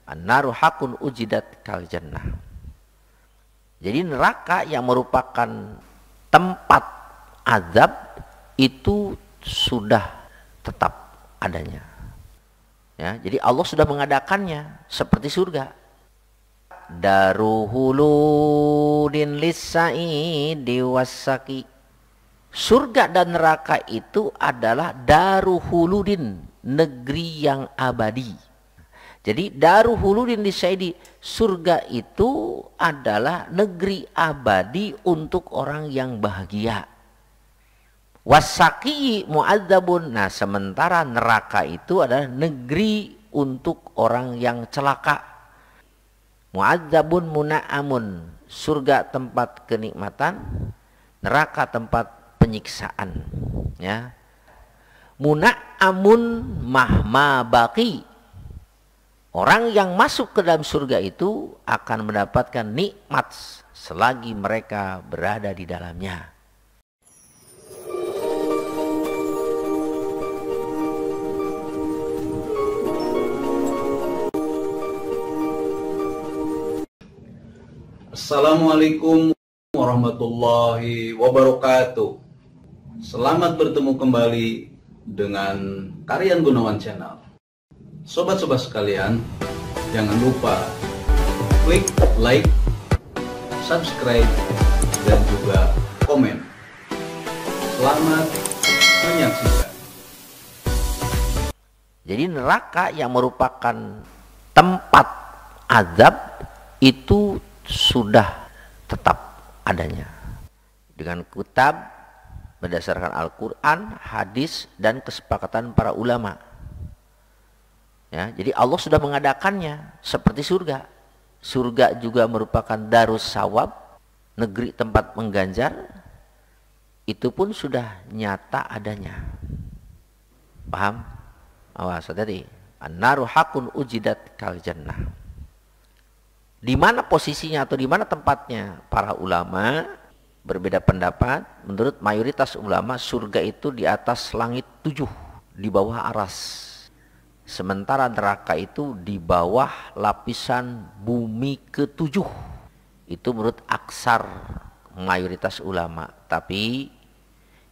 An-naru hakun ujidat kal jannah. Jadi neraka yang merupakan tempat azab itu sudah tetap adanya. Ya, jadi Allah sudah mengadakannya seperti surga. Daruhuludin lis-sa'idi was-saqi. Surga dan neraka itu adalah daruhuludin, negeri yang abadi. Jadi daruhuludin lis-sa'idi, surga itu adalah negeri abadi untuk orang yang bahagia. Was-saqi mu'adzabun. Nah, sementara neraka itu adalah negeri untuk orang yang celaka. Mu'adzabun muna'amun, surga tempat kenikmatan, neraka tempat penyiksaan. Ya. Muna'amun mahma baqi. Orang yang masuk ke dalam surga itu akan mendapatkan nikmat selagi mereka berada di dalamnya. Assalamualaikum warahmatullahi wabarakatuh. Selamat bertemu kembali dengan Karyan Gunawan Channel. Sobat-sobat sekalian, jangan lupa klik like, subscribe, dan juga komen. Selamat menyaksikan. Jadi neraka yang merupakan tempat azab itu sudah tetap adanya dengan kitab berdasarkan Al-Quran, hadis, dan kesepakatan para ulama. Ya, jadi Allah sudah mengadakannya seperti surga. Surga juga merupakan darus sawab, negeri tempat mengganjar. Itu pun sudah nyata adanya. Paham? Awas tadi. An-naru hakun ujidat kal jannah. Di mana posisinya atau di mana tempatnya? Para ulama berbeda pendapat. Menurut mayoritas ulama, surga itu di atas langit 7, di bawah aras. Sementara neraka itu di bawah lapisan bumi ke-7. Itu menurut aksar mayoritas ulama. Tapi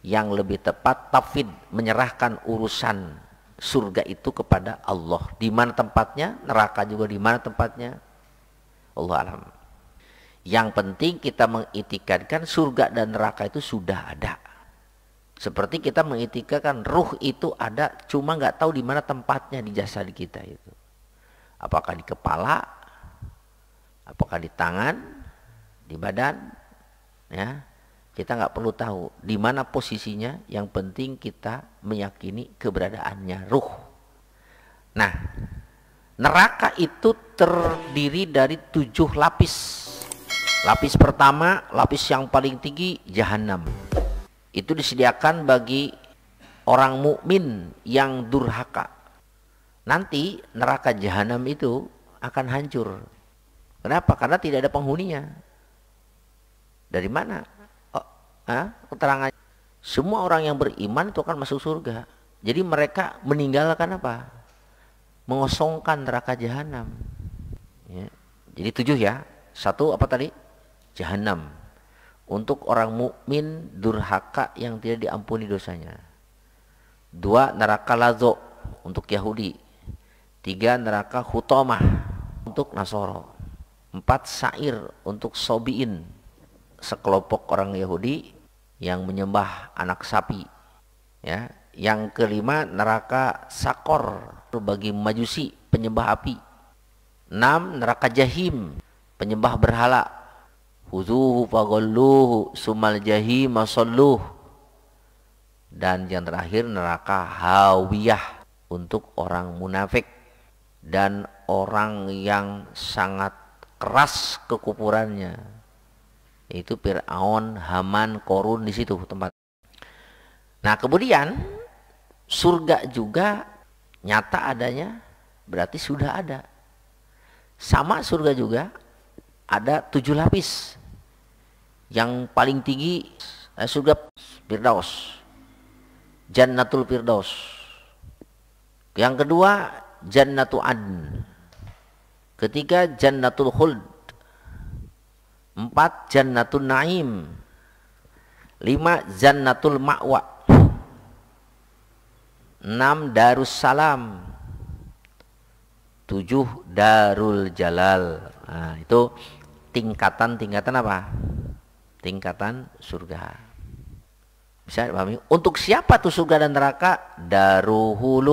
yang lebih tepat tafwid, menyerahkan urusan surga itu kepada Allah. Di mana tempatnya? Neraka juga di mana tempatnya? Allah alam. Yang penting kita mengitikadkan surga dan neraka itu sudah ada. Seperti kita mengitikadkan ruh itu ada, cuma nggak tahu di mana tempatnya di jasad kita itu. Apakah di kepala, apakah di tangan, di badan, ya kita nggak perlu tahu di mana posisinya. Yang penting kita meyakini keberadaannya ruh. Nah, neraka itu terdiri dari 7 lapis. Lapis pertama, lapis yang paling tinggi, jahanam. Itu disediakan bagi orang mukmin yang durhaka. Nanti neraka jahanam itu akan hancur. Kenapa? Karena tidak ada penghuninya. Dari mana? Keterangan. Semua orang yang beriman itu akan masuk surga. Jadi mereka meninggalkan apa? Mengosongkan neraka jahanam. Ya. Jadi 7 ya. 1 apa tadi? Jahanam. Untuk orang mukmin durhaka yang tidak diampuni dosanya. 2 neraka lazo untuk Yahudi. 3 neraka hutomah untuk Nasoro. 4 sair untuk sobiin, sekelompok orang Yahudi yang menyembah anak sapi. Ya. Yang kelima neraka sakor bagi majusi penyembah api. 6 neraka jahim penyembah berhala. Huzuhu faghalluhu sumal jahim masalluh. Dan yang terakhir neraka hawiyah untuk orang munafik dan orang yang sangat keras kekufurannya. Itu Fir'aun, Haman, Korun, di situ tempat. Nah, kemudian surga juga nyata adanya, berarti sudah ada. Sama surga juga ada 7 lapis. Yang paling tinggi surga Firdaus, Jannatul Firdaus. Yang kedua Jannatu Adn. Ketiga, jannatul khuld. 4, jannatul naim. 5, jannatul ma'wa. 6, darussalam. 7, darul jalal. Nah, itu tingkatan apa? Tingkatan surga. Bisa dipahami? Untuk siapa tuh surga dan neraka? Daruhuludin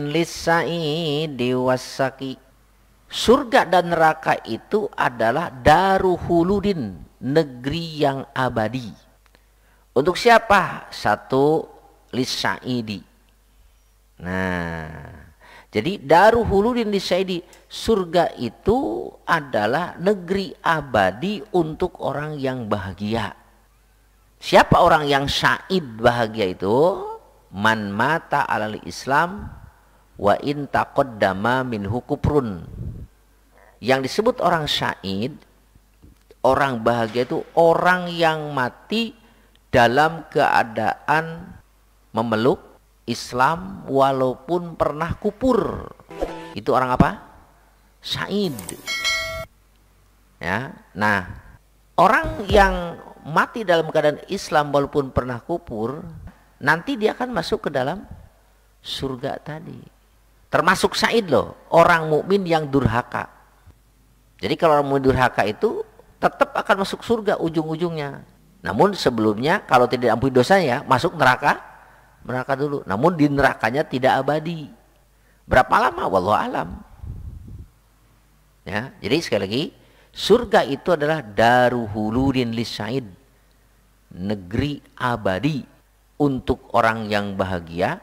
lis-sa'idi was-saqi. Surga dan neraka itu adalah daruhuludin, negeri yang abadi. Untuk siapa? 1, lis-sa'idi. Nah, jadi daruhuludin lis-sa'idi, surga itu adalah negeri abadi untuk orang yang bahagia. Siapa orang yang sa'id bahagia itu? Man mata alal Islam wa in taqaddama minhu kufrun. Yang disebut orang sa'id, orang bahagia itu orang yang mati dalam keadaan memeluk Islam walaupun pernah kufur. Itu orang apa? Sa'id. Ya. Nah, orang yang mati dalam keadaan Islam walaupun pernah kufur, nanti dia akan masuk ke dalam surga tadi. Termasuk sa'id loh, orang mukmin yang durhaka. Jadi kalau orang mukmin durhaka itu tetap akan masuk surga ujung-ujungnya. Namun sebelumnya kalau tidak diampuni dosanya, masuk neraka dulu. Namun di nerakanya tidak abadi. Berapa lama? Wallahu alam. Ya, jadi sekali lagi, surga itu adalah daruhuludin lis-sa'id, negeri abadi untuk orang yang bahagia.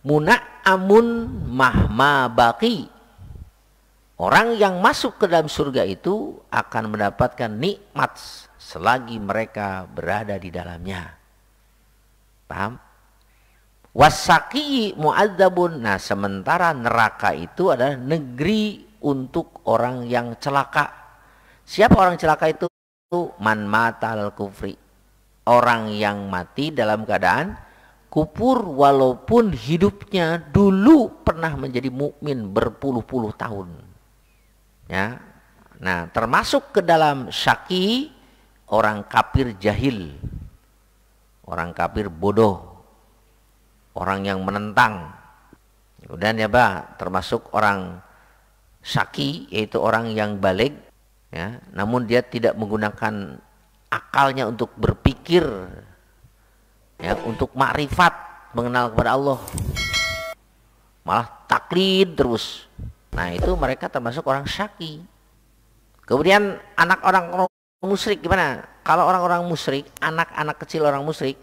Muna'amun mahma baqi. Orang yang masuk ke dalam surga itu akan mendapatkan nikmat selagi mereka berada di dalamnya. Paham? Wasaqi mu'adzabun. Nah, sementara neraka itu adalah negeri untuk orang yang celaka. Siapa orang celaka itu? Man matal kufri. Orang yang mati dalam keadaan kufur walaupun hidupnya dulu pernah menjadi mukmin berpuluh-puluh tahun. Ya. Nah, termasuk ke dalam syaki orang kafir jahil. Orang kafir bodoh. Orang yang menentang. Kemudian ya Pak, termasuk orang syaki, yaitu orang yang balik, ya, namun dia tidak menggunakan akalnya untuk berpikir, ya, untuk makrifat, mengenal kepada Allah, malah taklid terus. Nah, itu mereka termasuk orang syaki. Kemudian anak orang musyrik gimana? Kalau orang-orang musyrik, anak-anak kecil orang musyrik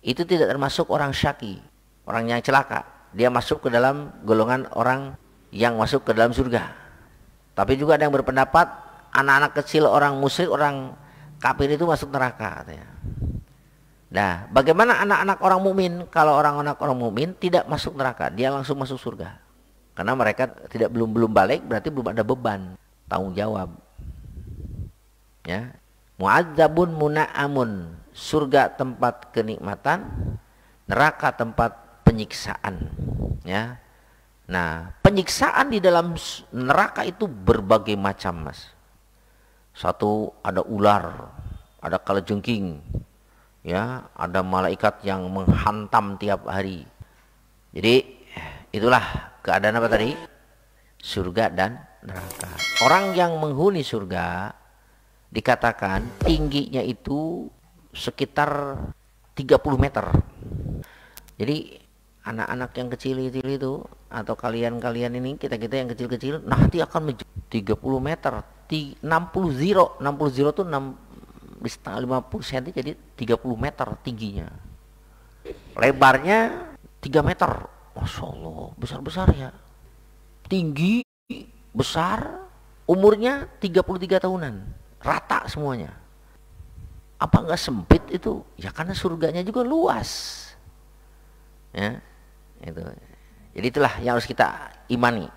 itu tidak termasuk orang syaki, orang yang celaka. Dia masuk ke dalam golongan orang yang masuk ke dalam surga. Tapi juga ada yang berpendapat anak-anak kecil orang musyrik, orang kafir itu masuk neraka katanya. Nah, bagaimana anak-anak orang mukmin? Kalau orang-anak orang mukmin tidak masuk neraka, dia langsung masuk surga. Karena mereka belum balik, berarti belum ada beban tanggung jawab. Ya. Mu'adzabun muna'amun, surga tempat kenikmatan, neraka tempat penyiksaan. Ya. Nah, penyiksaan di dalam neraka itu berbagai macam, Mas. Satu, ada ular, ada kalajengking, ya, ada malaikat yang menghantam tiap hari. Jadi itulah keadaan apa tadi? Surga dan neraka. Orang yang menghuni surga dikatakan tingginya itu sekitar 30 meter. Jadi anak-anak yang kecil itu atau kalian ini, kita-kita yang kecil-kecil nanti akan 30 meter, 60 zero tuh 50 cm, jadi 30 meter tingginya. Lebarnya 3 meter. Masya Allah, besar-besar ya. Tinggi, besar, umurnya 33 tahunan. Rata semuanya. Apa enggak sempit itu? Ya karena surganya juga luas. Ya, itu. Jadi itulah yang harus kita imani.